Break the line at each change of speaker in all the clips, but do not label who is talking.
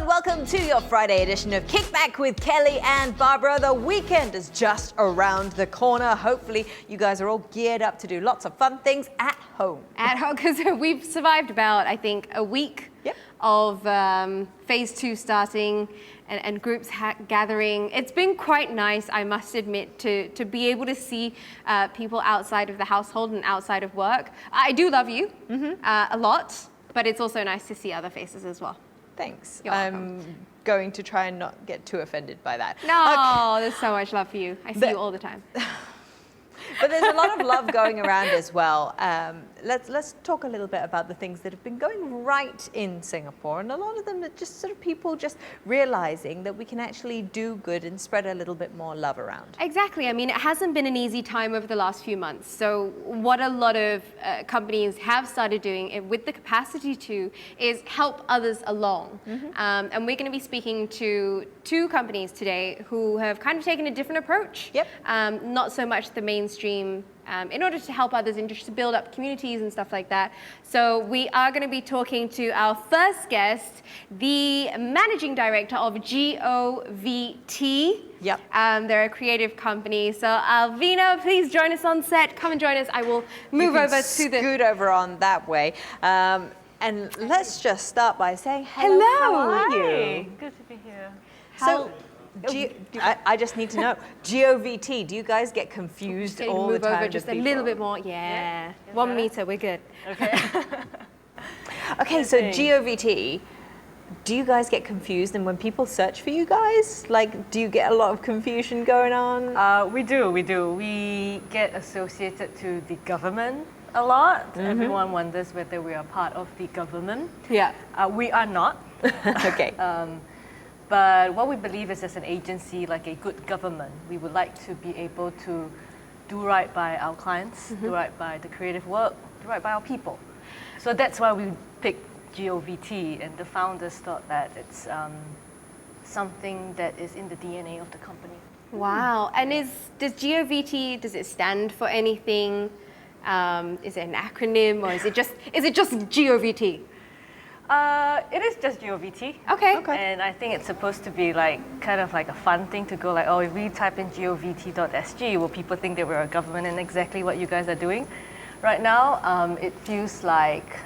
and welcome to your Friday edition of Kickback with Kelly and Barbara. The weekend is just around the corner. Hopefully, you guys are all geared up to do lots of fun things at home.
At home, because we've survived about, I think, a week of phase 2 starting and groups gathering. It's been quite nice, I must admit, to be able to see people outside of the household and outside of work. I do love you a lot, but it's also nice to see other faces as well.
Thanks.
You're welcome.
I'm going to try and not get too offended by that.
No, there's so much love for you. I see you all the time.
But there's a lot of love going around as well. Let's talk a little bit about the things that have been going right in Singapore, and a lot of them are just sort of people just realizing that we can actually do good and spread a little bit more love around.
Exactly. I mean, it hasn't been an easy time over the last few months. So what a lot of companies have started doing with the capacity to is help others along. And we're going to be speaking to 2 companies today who have kind of taken a different approach. Not so much the mainstream in order to help others and just to build up communities and stuff like that. So we are going to be talking to our first guest, the managing director of GOVT. They're a creative company. So Alvina, please join us on set. Come and join us. I will move over to the...
scoot over on that way. And let's just start by saying hello. How are you?
Good to be here.
So, I just need to know, GOVT, do you guys get confused all the time?
Move over just a little bit more. Yeah. 1 meter, we're good.
Okay.
Okay, so GOVT, do you guys get confused? And when people search for you guys, like, do you get a lot of confusion going on?
We do. We get associated to the government a lot. Everyone wonders whether we are part of the government. We are not.
Okay.
But what we believe is, as an agency, like a good government, we would like to be able to do right by our clients, do right by the creative work, do right by our people. So that's why we picked GOVT, and the founders thought that it's something that is in the DNA of the company.
Wow. And does GOVT, does it stand for anything? Is it an acronym, or is it just GOVT?
It is just GOVT.
Okay.
And I think it's supposed to be like kind of like a fun thing to go like, oh, if we type in govt.sg, will people think that we're a government, and exactly what you guys are doing right now? It feels like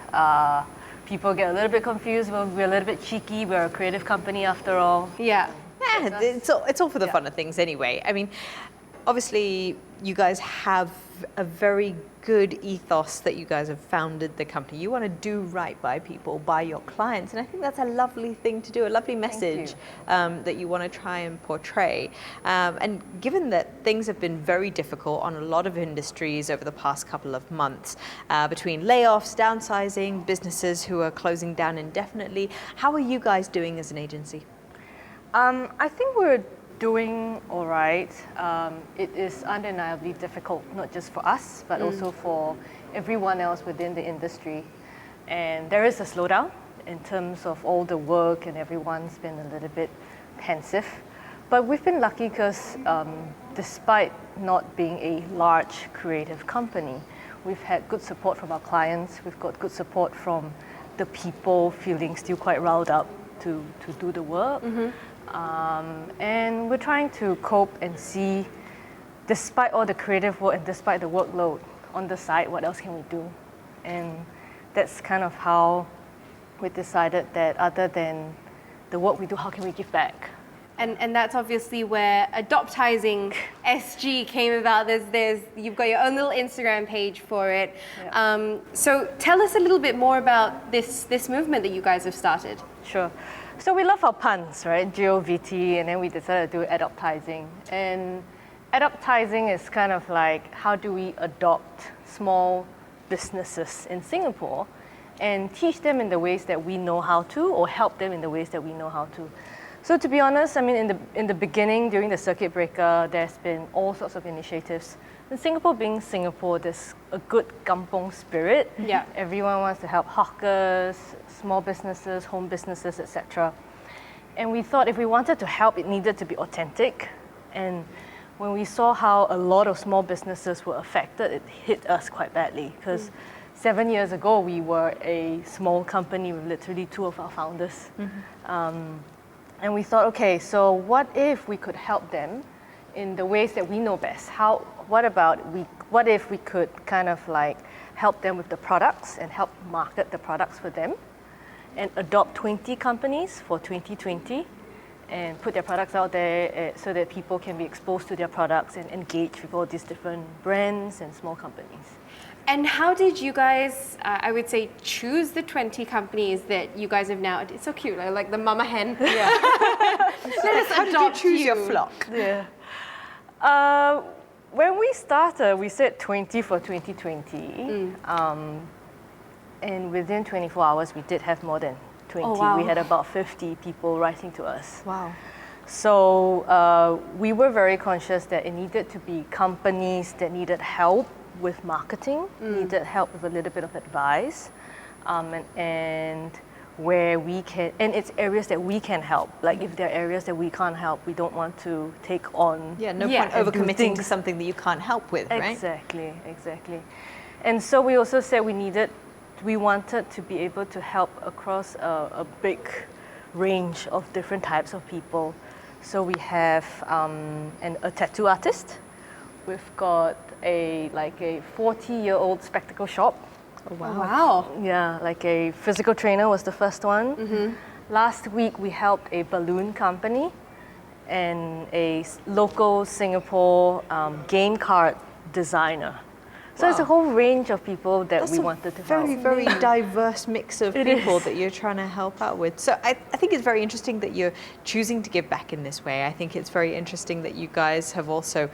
people get a little bit confused. We're a little bit cheeky. We're a creative company after all.
It's all for the fun of things anyway. I mean, obviously, you guys have a very good ethos that you guys have founded the company. You want to do right by people, by your clients, and I think that's a lovely thing to do, a lovely message that you want to try and portray. And given that things have been very difficult on a lot of industries over the past couple of months, between layoffs, downsizing, businesses who are closing down indefinitely, how are you guys doing as an agency?
I think we're doing all right. It is undeniably difficult, not just for us, but also for everyone else within the industry. And there is a slowdown in terms of all the work, and everyone's been a little bit pensive. But we've been lucky because despite not being a large creative company, we've had good support from our clients. We've got good support from the people feeling still quite riled up to do the work. And we're trying to cope and see, despite all the creative work and despite the workload on the side, what else can we do? And that's kind of how we decided that other than the work we do, how can we give back?
And that's obviously where Adoptizing SG came about. You've got your own little Instagram page for it. So tell us a little bit more about this movement that you guys have started.
Sure. So we love our puns, right? GOVT, and then we decided to do adoptizing. And adoptizing is kind of like, how do we adopt small businesses in Singapore and teach them in the ways that we know how to, or help them in the ways that we know how to. So to be honest, I mean, in the beginning, during the circuit breaker, there's been all sorts of initiatives. In Singapore being Singapore, there's a good kampong spirit. Everyone wants to help hawkers, small businesses, home businesses, etc. And we thought if we wanted to help, it needed to be authentic. And when we saw how a lot of small businesses were affected, it hit us quite badly, because 7 years ago, we were a small company with literally 2 of our founders. And we thought, okay, so what if we could help them in the ways that we know best? What if we could kind of like help them with the products and help market the products for them and adopt 20 companies for 2020 and put their products out there so that people can be exposed to their products and engage with all these different brands and small companies.
And how did you guys, I would say, choose the 20 companies that you guys have now? It's so cute, like the mama hen.
Yeah. How did you choose your flock?
Yeah. When we started, we said 20 for 2020. And within 24 hours, we did have more than 20.
Oh, wow.
We had about 50 people writing to us.
Wow.
So we were very conscious that it needed to be companies that needed help with marketing, needed help with a little bit of advice, and where we can, and it's areas that we can help. Like if there are areas that we can't help, we don't want to take on.
Yeah, no
Yeah.
point overcommitting to something that you can't help with, right?
Exactly. And so we also said we wanted to be able to help across a big range of different types of people. So we have a tattoo artist. We've got a 40-year-old spectacle shop.
Oh, wow.
Oh, wow.
Yeah, like a physical trainer was the first one. Last week we helped a balloon company and a local Singapore game card designer. So it's a whole range of people that we wanted to help.
Very diverse mix of people that you're trying to help out with. So I think it's very interesting that you're choosing to give back in this way. I think it's very interesting that you guys have also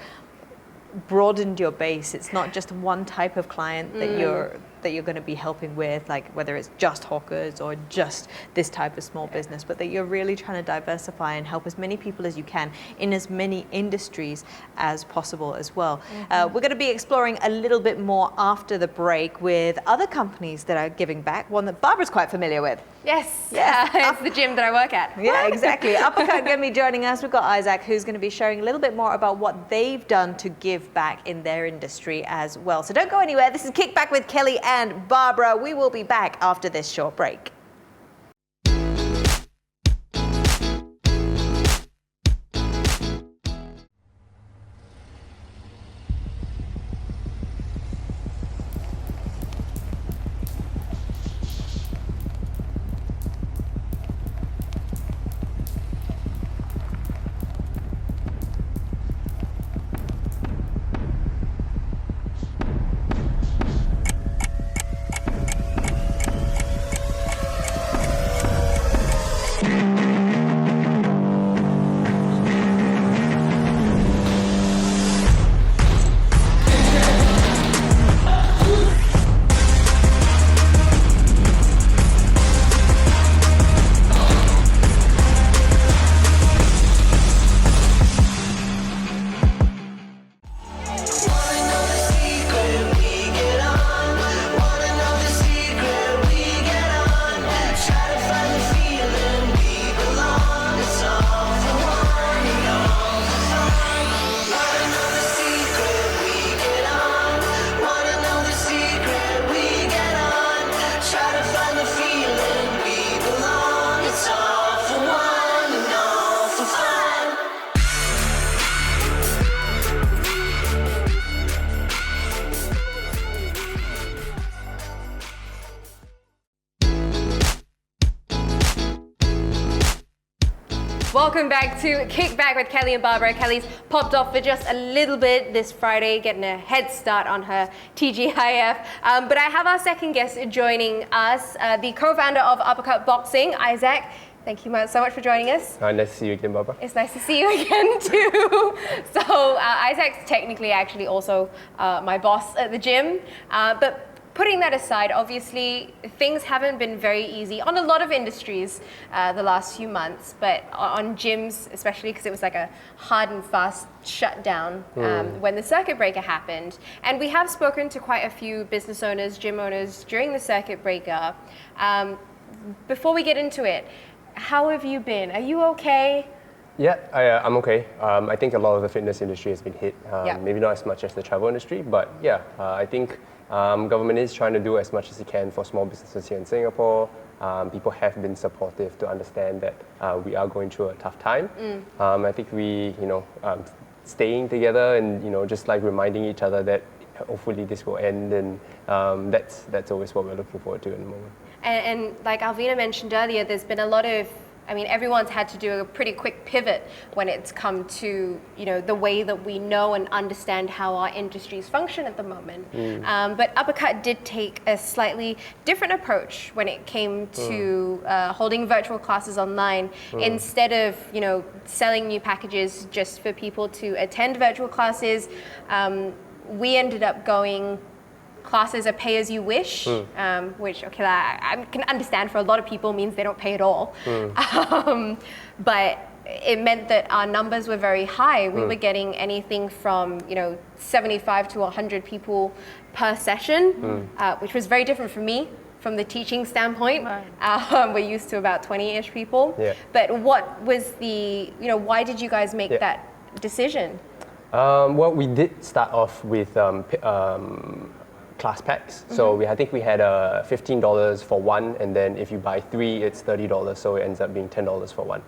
broadened your base. It's not just one type of client that you're going to be helping with, like whether it's just hawkers or just this type of small business, but that you're really trying to diversify and help as many people as you can in as many industries as possible as well. We're going to be exploring a little bit more after the break with other companies that are giving back, one that Barbara's quite familiar with.
Yes,
Yeah.
it's the gym that I work at.
Yeah, exactly. Uppercut going to be joining us. We've got Isaac, who's going to be sharing a little bit more about what they've done to give back in their industry as well. So don't go anywhere. This is Kickback with Kelly and Barbara. We will be back after this short break.
Welcome back to Kickback with Kelly and Barbara. Kelly's popped off for just a little bit this Friday, getting a head start on her TGIF. But I have our second guest joining us, the co-founder of Uppercut Boxing, Isaac. Thank you so much for joining us.
Nice to see you again, Barbara.
It's nice to see you again too. So Isaac's technically actually also my boss at the gym, but putting that aside, obviously things haven't been very easy on a lot of industries the last few months, but on gyms especially, because it was like a hard and fast shutdown when the circuit breaker happened. And we have spoken to quite a few business owners, gym owners during the circuit breaker. Before we get into it, how have you been? Are you okay?
Yeah, I'm okay. I think a lot of the fitness industry has been hit.
Yeah.
Maybe not as much as the travel industry, but yeah, I think government is trying to do as much as it can for small businesses here in Singapore. People have been supportive to understand that we are going through a tough time. I think we, staying together and just like reminding each other that hopefully this will end, and that's always what we're looking forward to in the moment.
And like Alvina mentioned earlier, there's been a lot of, everyone's had to do a pretty quick pivot when it's come to, the way that we know and understand how our industries function at the moment. But Uppercut did take a slightly different approach when it came to holding virtual classes online. Instead of, selling new packages just for people to attend virtual classes, we ended up going classes are pay as you wish, which, okay, I can understand for a lot of people means they don't pay at all. But it meant that our numbers were very high. We were getting anything from, 75 to 100 people per session, which was very different for me from the teaching standpoint. Right. We're used to about 20-ish people.
Yeah.
But what was the, why did you guys make that decision?
Well, we did start off with class packs. So I think we had $15 for one, and then if you buy three, it's $30. So it ends up being $10 for one.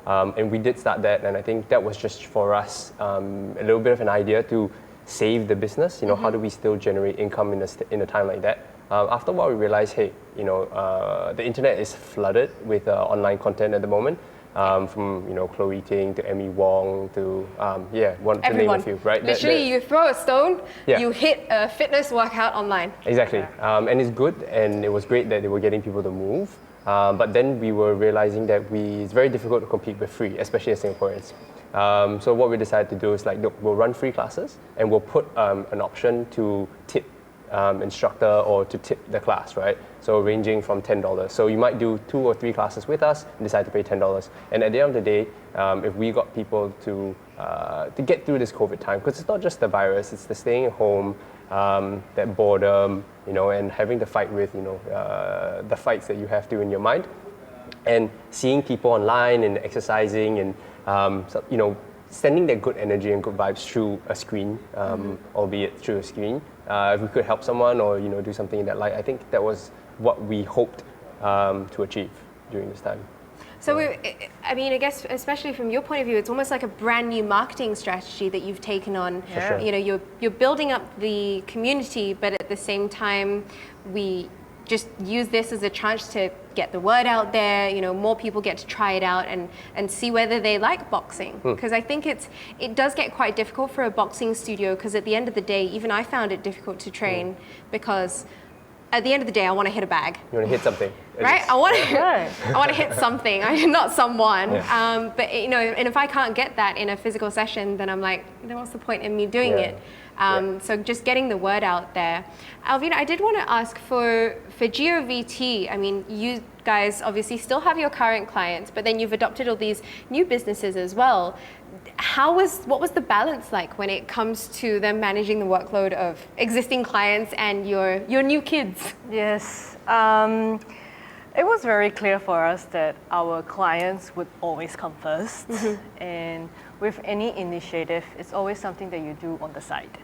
And we did start that, and I think that was just for us a little bit of an idea to save the business. How do we still generate income in a time like that? After a while, we realized, hey, the internet is flooded with online content at the moment. From Chloe Ting to Emmy Wong to to name a few, right?
Literally, you throw a stone, you hit a fitness workout online.
Exactly, and it's good, and it was great that they were getting people to move. But then we were realizing that it's very difficult to compete with free, especially as Singaporeans. So what we decided to do is look, we'll run free classes, and we'll put an option to tip instructor or to tip the class, right? So ranging from $10. So you might do 2 or 3 classes with us and decide to pay $10. And at the end of the day, if we got people to get through this COVID time, because it's not just the virus, it's the staying at home, that boredom, and having to fight with, the fights that you have to in your mind, and seeing people online and exercising and, sending that good energy and good vibes through a screen, albeit through a screen. If we could help someone or do something in that light, I think that was what we hoped to achieve during this time.
So, I guess, especially from your point of view, it's almost like a brand new marketing strategy that you've taken on.
For sure.
You're building up the community, but at the same time, we just use this as a chance to get the word out there. More people get to try it out and see whether they like boxing. Because I think it does get quite difficult for a boxing studio, because at the end of the day, even I found it difficult to train because at the end of the day, I want to hit a bag.
You want to hit something,
right? I want to hit something, not someone. Yeah. But and if I can't get that in a physical session, then I'm like, then what's the point in me doing it? So just getting the word out there. Alvina, I did want to ask for GOVT. You guys obviously still have your current clients, but then you've adopted all these new businesses as well. What was the balance like when it comes to them managing the workload of existing clients and your new kids?
Yes. It was very clear for us that our clients would always come first. And with any initiative, it's always something that you do on the side,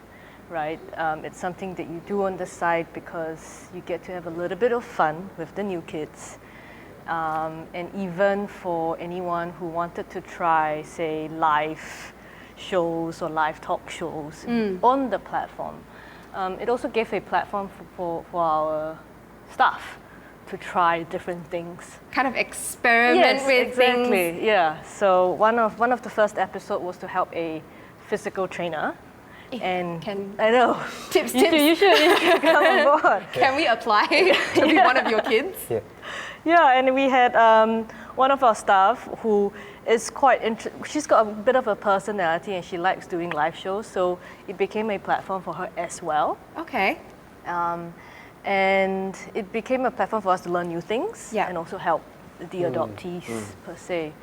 right? It's something that you do on the side because you get to have a little bit of fun with the new kids. And even for anyone who wanted to try, say, live shows or live talk shows on the platform, it also gave a platform for our staff to try different things.
Kind of experiment with things.
Exactly, yeah. So one of the first episode was to help a physical trainer. And I know.
Tips.
You should come on board.
Can we apply to be one of your kids?
Yeah, and we had one of our staff who is she's got a bit of a personality and she likes doing live shows, so it became a platform for her as well.
Okay.
And it became a platform for us to learn new things and also help the adoptees per se.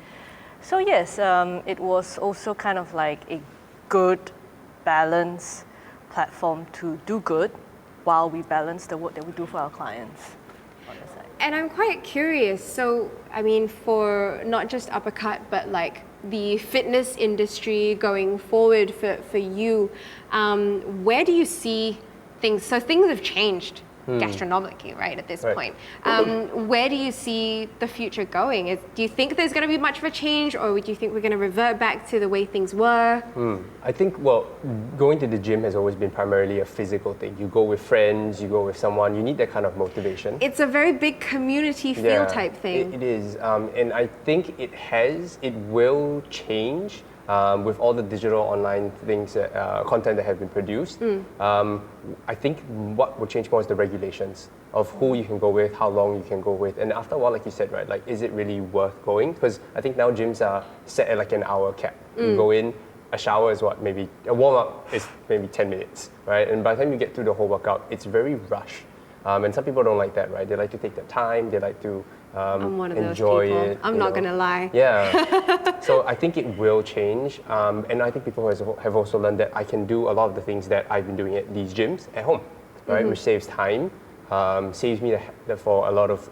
So yes, it was also kind of like a good balance platform to do good while we balance the work that we do for our clients on the side.
And I'm quite curious, so for not just Uppercut, but like the fitness industry going forward for you, where do you see things? So things have changed gastronomically, right, at this point. Where do you see the future going? Do you think there's going to be much of a change, or do you think we're going to revert back to the way things were?
I think, well, going to the gym has always been primarily a physical thing. You go with friends, you go with someone, you need that kind of motivation.
It's a very big community feel type thing.
It is, and I think it will change. With all the digital online things, content that have been produced, I think what will change more is the regulations of who you can go with, how long you can go with, and after a while, like you said, right, like is it really worth going? Because I think now gyms are set at like an hour cap. You go in, a shower is what, maybe a warm up is maybe 10 minutes, right? And by the time you get through the whole workout, it's very rushed. And some people don't like that, right? They like to take their time, they like to
I'm one of
enjoy
those people.
it.
I'm not going to lie.
Yeah. So I think it will change. And I think people have also learned that I can do a lot of the things that I've been doing at these gyms at home, right? Which saves time, saves me for a lot of,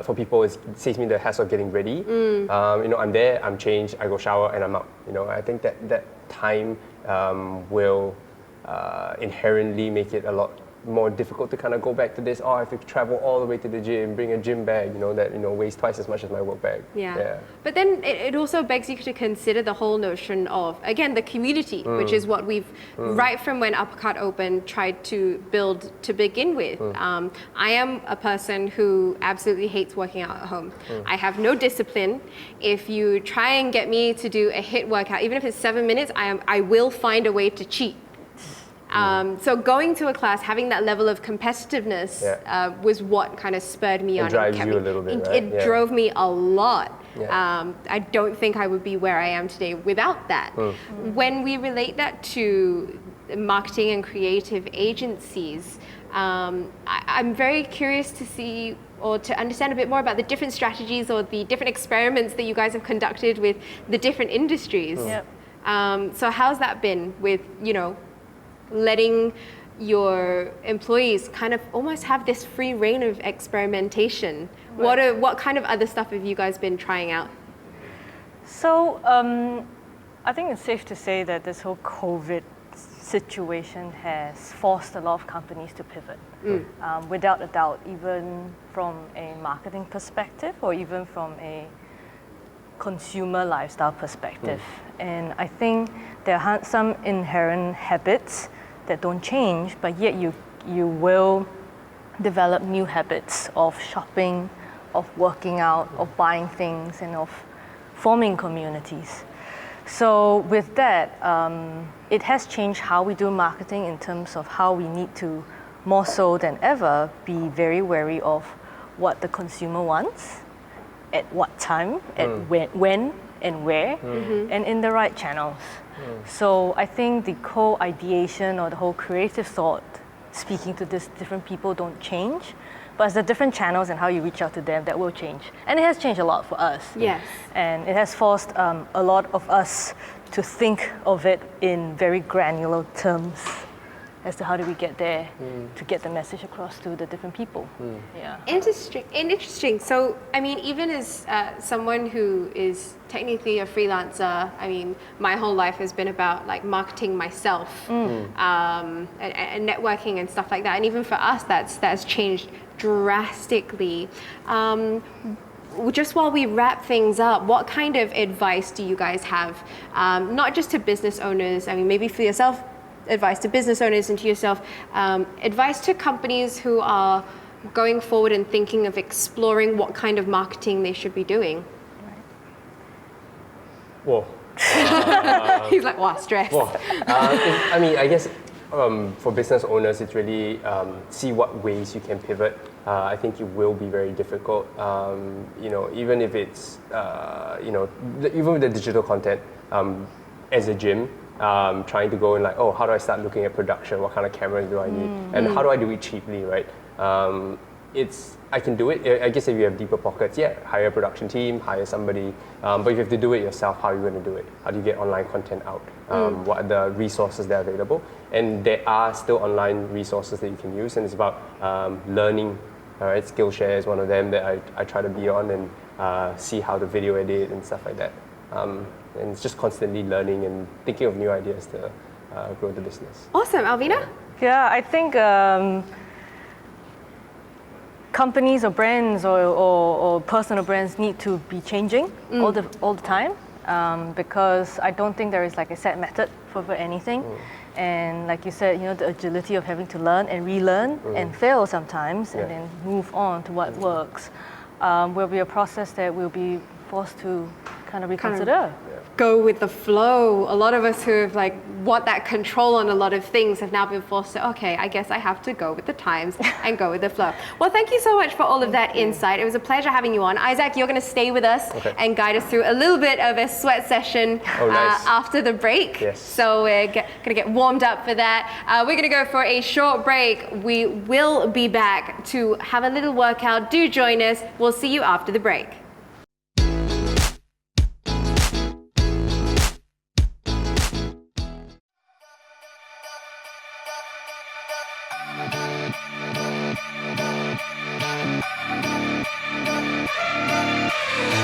for people, it saves me the hassle of getting ready. You know, I'm there, I'm changed, I go shower and I'm out. You know, I think that time will inherently make it a lot more difficult to kind of go back to this. I have to travel all the way to the gym, bring a gym bag, that weighs twice as much as my work bag.
Yeah. But then it also begs you to consider the whole notion of, again, the community, which is what we've, right from when Uppercut opened, tried to build to begin with. I am a person who absolutely hates working out at home. I have no discipline. If you try and get me to do a HIIT workout, even if it's 7 minutes, I will find a way to cheat. So going to a class, having that level of competitiveness was what kind of spurred me on.
It drives you a little bit, right?
It drove me a lot. I don't think I would be where I am today without that. When we relate that to marketing and creative agencies, I'm very curious to see or to understand a bit more about the different strategies or the different experiments that you guys have conducted with the different industries. So how's that been with, letting your employees kind of almost have this free reign of experimentation? What kind of other stuff have you guys been trying out?
So I think it's safe to say that this whole COVID situation has forced a lot of companies to pivot. Without a doubt, even from a marketing perspective or even from a consumer lifestyle perspective. And I think there are some inherent habits that don't change, but yet you will develop new habits of shopping, of working out, of buying things, and of forming communities. So with that, it has changed how we do marketing in terms of how we need to, more so than ever, be very wary of what the consumer wants, at what time, at when and where, and in the right channels. So I think the co-ideation or the whole creative thought, speaking to these different people, don't change, but it's the different channels and how you reach out to them that will change. And it has changed a lot for us.
Yes.
And it has forced a lot of us to think of it in very granular terms as to how do we get there to get the message across to the different people.
Interesting. So, I mean, even as someone who is technically a freelancer, I mean, my whole life has been about like marketing myself and networking and stuff like that. And even for us, that's changed drastically. Just while we wrap things up, what kind of advice do you guys have, not just to business owners, I mean, maybe for yourself, advice to business owners and to yourself, advice to companies who are going forward and thinking of exploring what kind of marketing they should be doing?
Whoa.
He's like, wow, stress.
I mean, I guess for business owners, it's really see what ways you can pivot. I think it will be very difficult. Even if it's, even with the digital content, as a gym, trying to go and like, how do I start looking at production? What kind of cameras do I need? And how do I do it cheaply, right? I can do it. I guess if you have deeper pockets, hire a production team, hire somebody. But if you have to do it yourself, how are you going to do it? How do you get online content out? What are the resources that are available? And there are still online resources that you can use, and it's about learning. All right, Skillshare is one of them that I try to be on, and see how to video edit and stuff like that. And it's just constantly learning and thinking of new ideas to grow the business.
Awesome, Alvina?
Yeah, I think companies or brands or personal brands need to be changing all the time because I don't think there is like a set method for anything. And like you said, the agility of having to learn and relearn and fail sometimes and then move on to what works will be a process that we'll be forced to kind of reconsider.
Go with the flow. A lot of us who have want that control on a lot of things have now been forced to, okay, I guess I have to go with the times and go with the flow. Well, thank you so much for all of that insight. It was a pleasure having you on. Isaac, you're going to stay with us and guide us through a little bit of a sweat session after the break.
Yes.
So we're going to get warmed up for that. We're going to go for a short break. We will be back to have a little workout. Do join us. We'll see you after the break.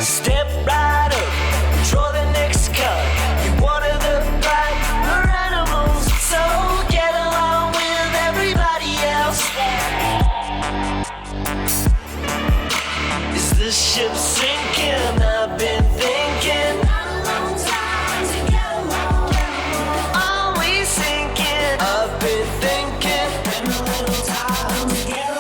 Step right up, draw the next card. You're one of the brighter animals, so get along with everybody else. Is this ship sinking? I've been thinking. Always sinking. I've been thinking. Been a little time to get along.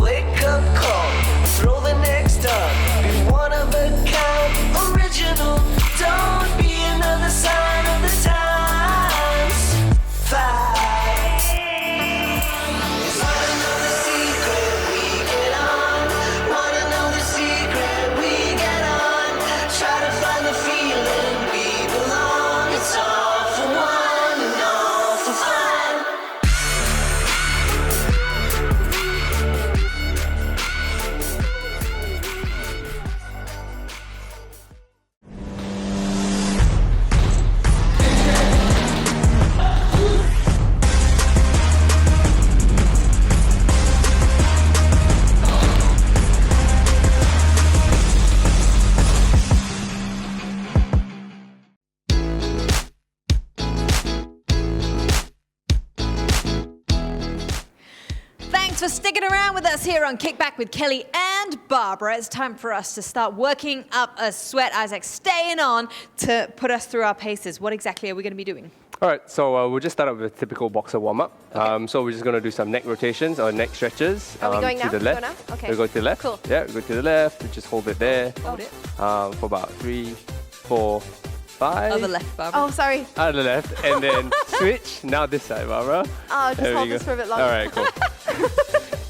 Wake up call, throw the next up. Be one of a kind, original. Don't be another sign of the times. Fight. Wanna know the secret? We get on. Wanna know the secret? We get on. Try to find the feeling we belong. It's all for one and all for fun.
Thanks for sticking around with us here on Kickback with Kelly and Barbara. It's time for us to start working up a sweat. Isaac, staying on to put us through our paces. What exactly are we going to be doing?
All right, so we'll just start up with a typical boxer warm-up. So we're just going to do some neck rotations or neck stretches.
Are we going
to
now?
the left.
Go now? Okay.
We'll go to the left.
Cool.
Yeah, we'll go to the left. We just hold it there
Hold it.
for about 3, 4, 5.
Other left, Barbara.
Oh, sorry.
Out of the left, and then switch. Now this side, Barbara.
Oh, just
There we
hold
go.
this for a bit longer.
All right, cool.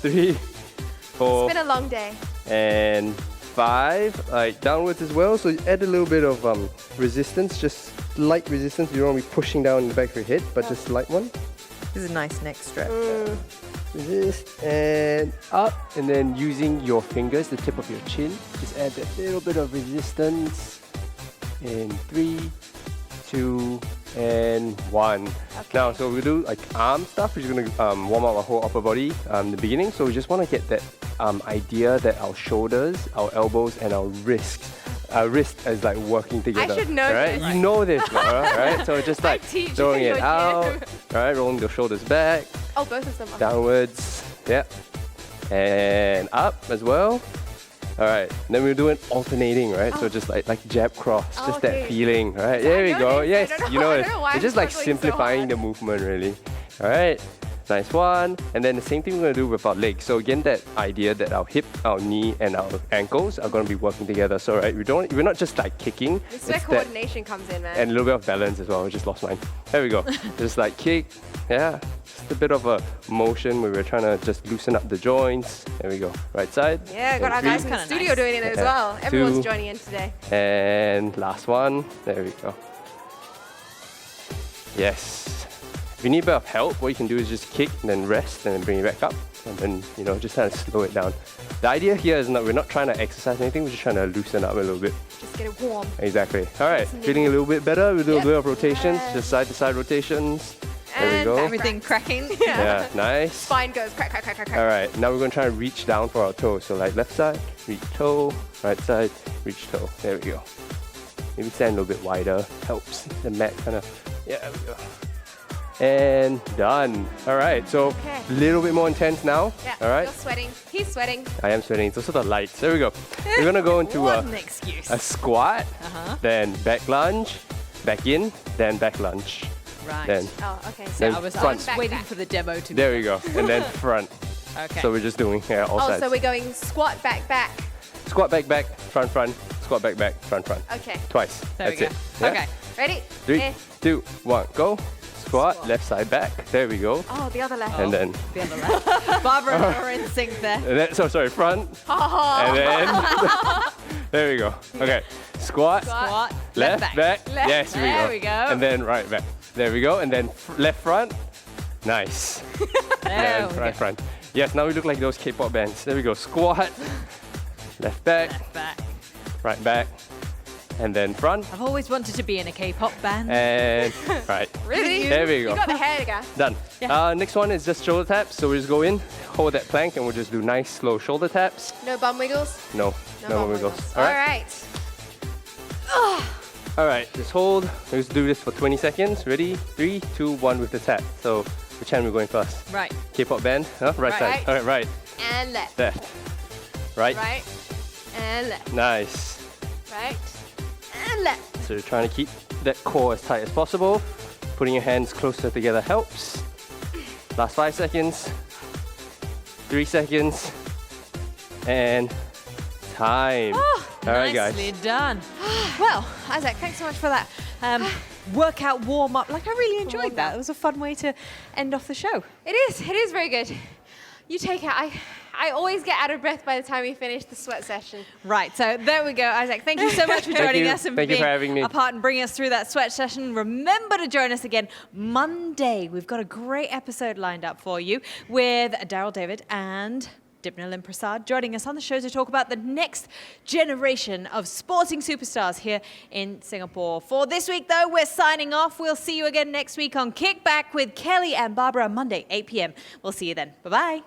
3, 4,
It's been a long day.
and 5, like downwards as well. So you add a little bit of resistance, just light resistance. You don't want to be pushing down in the back of your head, but just light one.
This is a nice neck stretch.
Resist and up, and then using your fingers, the tip of your chin, just add that little bit of resistance. In 3, 2, and 1. Now, so we do like arm stuff. We're just gonna warm up our whole upper body in the beginning. So we just want to get that idea that our shoulders, our elbows, and our wrists is like working together.
I should know
right?
this.
You know this, Laura, right? So just like
teach
throwing
you
it
here.
out, right? Rolling the shoulders back,
Oh, both of them.
downwards, yeah, and up as well. All right, then we're doing alternating, right? So just like jab cross, just
okay.
that feeling, right? There we
know
go.
this.
Yes,
I don't
you
know.
know
I
it.
don't know why
It's
I'm
just like
struggling so
simplifying
hard.
the movement, really. All right, Nice one. And then the same thing we're going to do with our legs. So again, that idea that our hip, our knee, and our ankles are going to be working together. So right, we're not just like kicking.
This is where coordination comes in, man.
And a little bit of balance as well. I just lost mine. There we go. Just like kick. Yeah. Just a bit of a motion where we're trying to just loosen up the joints. There we go. Right side.
Yeah, got our guys in the studio doing it as well. Everyone's joining in today.
And last one. There we go. Yes. If you need a bit of help, what you can do is just kick, and then rest, and then bring it back up. And then, just kind of slow it down. The idea here is we're not trying to exercise anything, we're just trying to loosen up a little bit.
Just get it warm.
Exactly. All right, feeling a little bit better. We'll do a bit of rotations, just side-to-side rotations. There we go.
Everything cracking.
Yeah, nice.
Spine goes crack, crack, crack, crack, crack.
All right, now we're going to try and reach down for our toes. So like left side, reach toe, right side, reach toe. There we go. Maybe stand a little bit wider. Helps the mat kind of, yeah, there we go. And done. All right, so a little bit more intense now.
Yeah,
all right.
You're sweating. He's sweating.
I am sweating. It's also the lights. There we go. We're going to go into
What an excuse.
a squat, then back lunge, back in, then back lunge.
Right.
Then
Oh, okay. So
Then
I was
front.
waiting for the demo to
there we go. And then front.
Okay.
So we're just doing all sides.
so we're going squat, back, back.
Squat, back, back, front, front. Squat, back, back, front, front.
Okay.
Twice.
There
That's
we
it.
go.
Yeah?
Okay.
Ready?
3, 2, 1, go. Squat, left side back. There we go.
Oh, the other left.
And then,
The other left. Barbara and I are in sync there.
front. And then, there we go. Okay. Squat,
Squat,
left, back.
Left.
Yes, here
There
we
we
go.
go.
And then right back. There we go. And then left front. Nice.
There
And
we
right
go.
front. Yes, now we look like those K-pop bands. There we go. Squat, left back,
Back.
right back, and then front.
I've always wanted to be in a K-pop band.
And right.
Really?
There we go.
You got the hair, guy.
Done.
Yeah.
Next one is just shoulder taps. So we just go in, hold that plank, and we'll just do nice, slow shoulder taps.
No bum wiggles.
No
bum
wiggles.
All right.
All right, just hold. Let's do this for 20 seconds. Ready? 3, 2, 1 with the tap. So which hand we're going first?
Right.
K-pop band. Huh? Right side.
Right.
All right, right.
And left.
Left. Right.
Right. And left.
Nice.
Right. And left.
So you're trying to keep that core as tight as possible. Putting your hands closer together helps. Last 5 seconds. 3 seconds. And time. All right, guys.
Nicely done. Well, Isaac, thanks so much for that workout warm-up. Like, I really enjoyed that. It was a fun way to end off the show.
It is very good. You take it. I always get out of breath by the time we finish the sweat session.
Right, so there we go, Isaac. Thank you so much for joining
you.
us and
Thank you
being
for having me.
a part and bringing us through that sweat session. Remember to join us again Monday. We've got a great episode lined up for you with Daryl David and Dipnal and Prasad joining us on the show to talk about the next generation of sporting superstars here in Singapore. For this week, though, we're signing off. We'll see you again next week on Kickback with Kelly and Barbara on Monday, 8 p.m. We'll see you then. Bye-bye.